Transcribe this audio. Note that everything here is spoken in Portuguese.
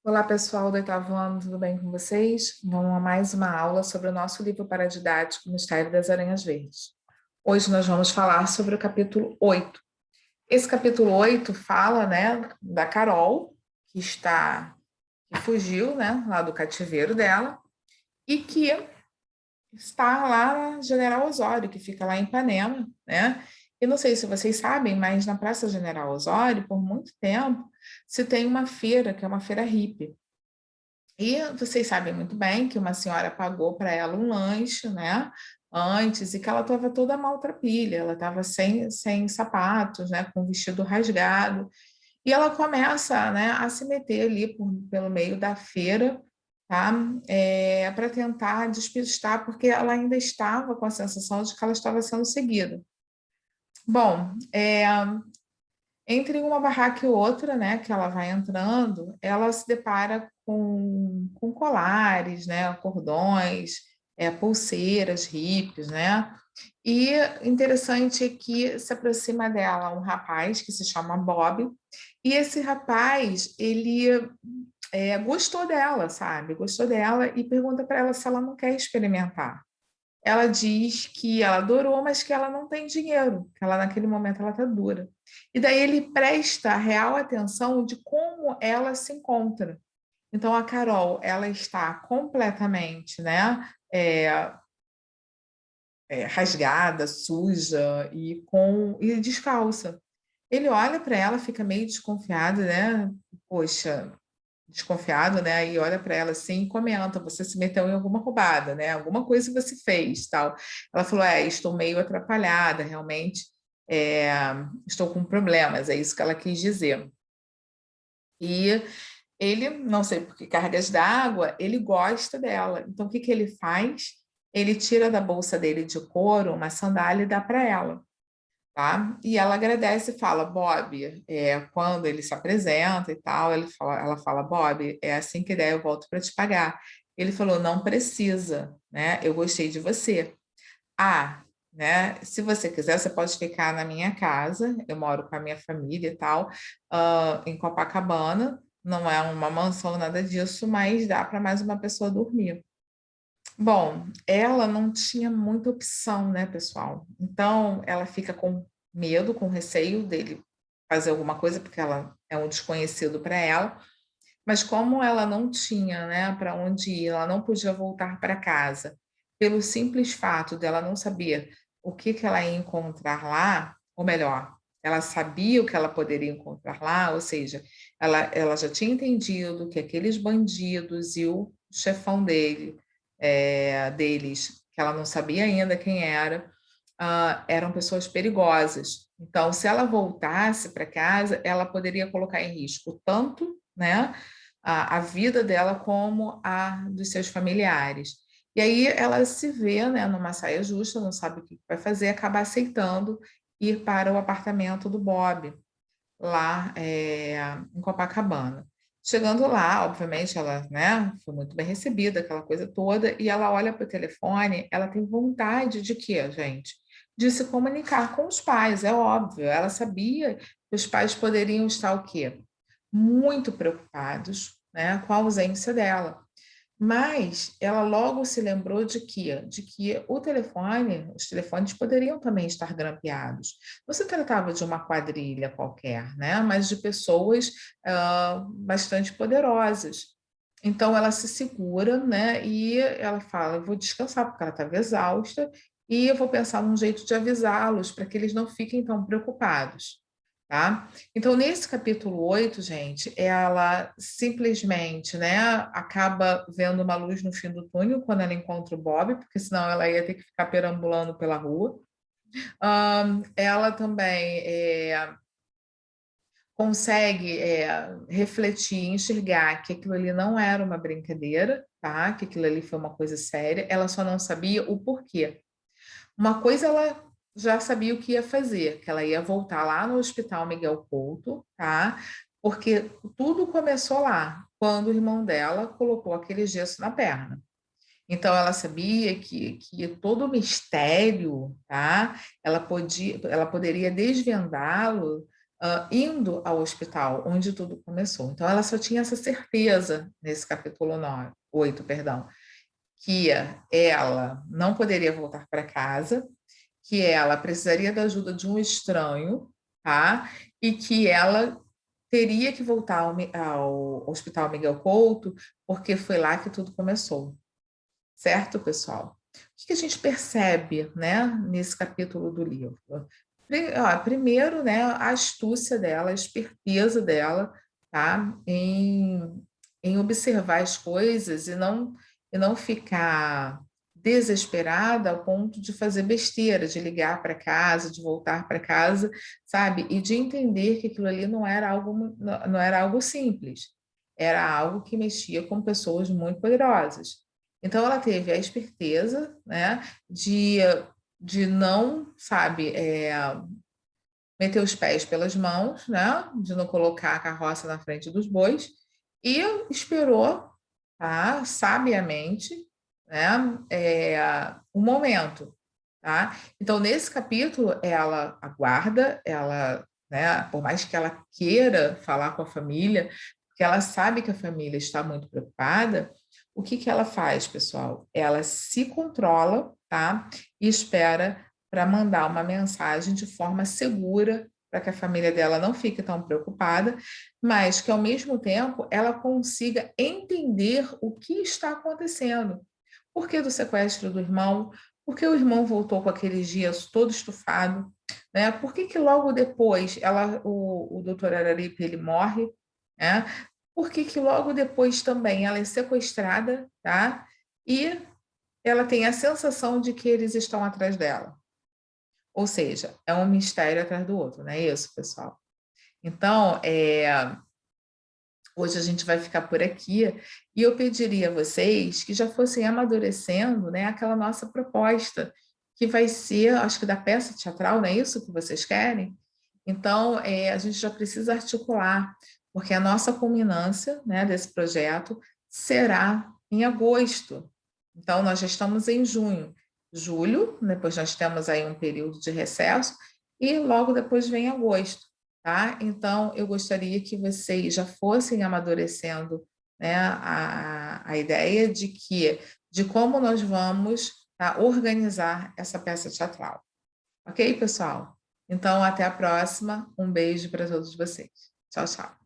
Olá, pessoal do oitavo ano, tudo bem com vocês? Vamos a mais uma aula sobre o nosso livro paradidático Mistério das Aranhas Verdes. Hoje nós vamos falar sobre o capítulo 8. Esse capítulo 8 fala, da Carol, que fugiu, lá do cativeiro dela, e que está lá na General Osório, que fica lá em Ipanema, né? E não sei se vocês sabem, mas na Praça General Osório, por muito tempo, se tem uma feira, que é uma feira hippie. E vocês sabem muito bem que uma senhora pagou para ela um lanche, né, antes, e que ela estava toda maltrapilha, ela estava sem sapatos, né, com o vestido rasgado, e ela começa, né, a se meter ali pelo meio da feira, tá, para tentar despistar, porque ela ainda estava com a sensação de que ela estava sendo seguida. Bom, entre uma barraca e outra, né, que ela vai entrando, ela se depara com colares, né, cordões, pulseiras, hippies, né? E interessante é que se aproxima dela um rapaz que se chama Bob, e esse rapaz, ele gostou dela, sabe? Gostou dela e pergunta para ela se ela não quer experimentar. Ela diz que ela adorou, mas que ela não tem dinheiro, que ela naquele momento ela está dura. E daí ele presta real atenção de como ela se encontra. Então a Carol, ela está completamente, né, rasgada, suja e descalça. Ele olha para ela, fica meio desconfiado, né? Poxa, desconfiado, né? E olha para ela assim e comenta: você se meteu em alguma roubada, né? Alguma coisa você fez, tal. Ela falou: estou meio atrapalhada, realmente, é, estou com problemas. É isso que ela quis dizer. E ele, não sei por que cargas d'água, ele gosta dela. Então, o que que ele faz? Ele tira da bolsa dele de couro uma sandália e dá para ela. Tá? E ela agradece e fala, Bob, quando ele se apresenta e tal, ela fala, Bob, é assim que der, eu volto para te pagar. Ele falou, não precisa, né? Eu gostei de você. Ah, né? Se você quiser, você pode ficar na minha casa, eu moro com a minha família e tal, em Copacabana, não é uma mansão, nada disso, mas dá para mais uma pessoa dormir. Bom, ela não tinha muita opção, né, pessoal? Então, ela fica com medo, com receio dele fazer alguma coisa, porque ela é um desconhecido para ela. Mas como ela não tinha, né, para onde ir, ela não podia voltar para casa, pelo simples fato dela não saber o que que ela ia encontrar lá, ou melhor, ela sabia o que ela poderia encontrar lá, ou seja, ela já tinha entendido que aqueles bandidos e o chefão deles, que ela não sabia ainda quem era, eram pessoas perigosas. Então, se ela voltasse para casa, ela poderia colocar em risco tanto, né, a vida dela como a dos seus familiares. E aí ela se vê, né, numa saia justa, não sabe o que vai fazer, acaba aceitando ir para o apartamento do Bob, lá em Copacabana. Chegando lá, obviamente, ela, né, foi muito bem recebida, aquela coisa toda, e ela olha para o telefone, ela tem vontade de quê, gente? De se comunicar com os pais, é óbvio. Ela sabia que os pais poderiam estar o quê? Muito preocupados, né, com a ausência dela. Mas ela logo se lembrou de que os telefones poderiam também estar grampeados. Não se tratava de uma quadrilha qualquer, né? Mas de pessoas bastante poderosas. Então ela se segura, né? E ela fala: eu vou descansar porque ela estava exausta e eu vou pensar num jeito de avisá-los para que eles não fiquem tão preocupados. Tá? Então, nesse capítulo 8, gente, ela simplesmente, né, acaba vendo uma luz no fim do túnel quando ela encontra o Bob, porque senão ela ia ter que ficar perambulando pela rua. Ela também consegue refletir, enxergar que aquilo ali não era uma brincadeira, tá? Que aquilo ali foi uma coisa séria, ela só não sabia o porquê. Uma coisa ela já sabia o que ia fazer, que ela ia voltar lá no Hospital Miguel Couto, tá? Porque tudo começou lá, quando o irmão dela colocou aquele gesso na perna. Então ela sabia que todo o mistério, tá? Ela poderia desvendá-lo indo ao hospital, onde tudo começou. Então, ela só tinha essa certeza, nesse capítulo 8, perdão, que ela não poderia voltar para casa, que ela precisaria da ajuda de um estranho, tá? E que ela teria que voltar ao Hospital Miguel Couto, porque foi lá que tudo começou. Certo, pessoal? O que a gente percebe, né, nesse capítulo do livro? Primeiro, né, a astúcia dela, a esperteza dela, tá? Em observar as coisas e não ficar desesperada ao ponto de fazer besteira, de ligar para casa, de voltar para casa, sabe? E de entender que aquilo ali não era algo simples, era algo que mexia com pessoas muito poderosas. Então, ela teve a esperteza, né, de não, sabe, meter os pés pelas mãos, né, de não colocar a carroça na frente dos bois, e esperou, tá, sabiamente, né, o momento, tá? Então, nesse capítulo, ela aguarda, ela, né, por mais que ela queira falar com a família, porque ela sabe que a família está muito preocupada, o que que ela faz, pessoal? Ela se controla, tá? E espera para mandar uma mensagem de forma segura para que a família dela não fique tão preocupada, mas que ao mesmo tempo ela consiga entender o que está acontecendo. Por que do sequestro do irmão? Por que o irmão voltou com aqueles dias todo estufado? Né? Por que, que logo depois o doutor Araripe ele morre? Né? Por que, que logo depois também ela é sequestrada, tá? E ela tem a sensação de que eles estão atrás dela. Ou seja, é um mistério atrás do outro, não é isso, pessoal? Então, hoje a gente vai ficar por aqui e eu pediria a vocês que já fossem amadurecendo, né, aquela nossa proposta, que vai ser, acho que da peça teatral, não é isso que vocês querem? Então, a gente já precisa articular, porque a nossa culminância, né, desse projeto será em agosto. Então, nós já estamos em junho. Julho, depois nós temos aí um período de recesso, e logo depois vem agosto. Tá? Então, eu gostaria que vocês já fossem amadurecendo, né, a ideia de como nós vamos, tá, organizar essa peça teatral. Ok, pessoal? Então, até a próxima. Um beijo para todos vocês. Tchau, tchau.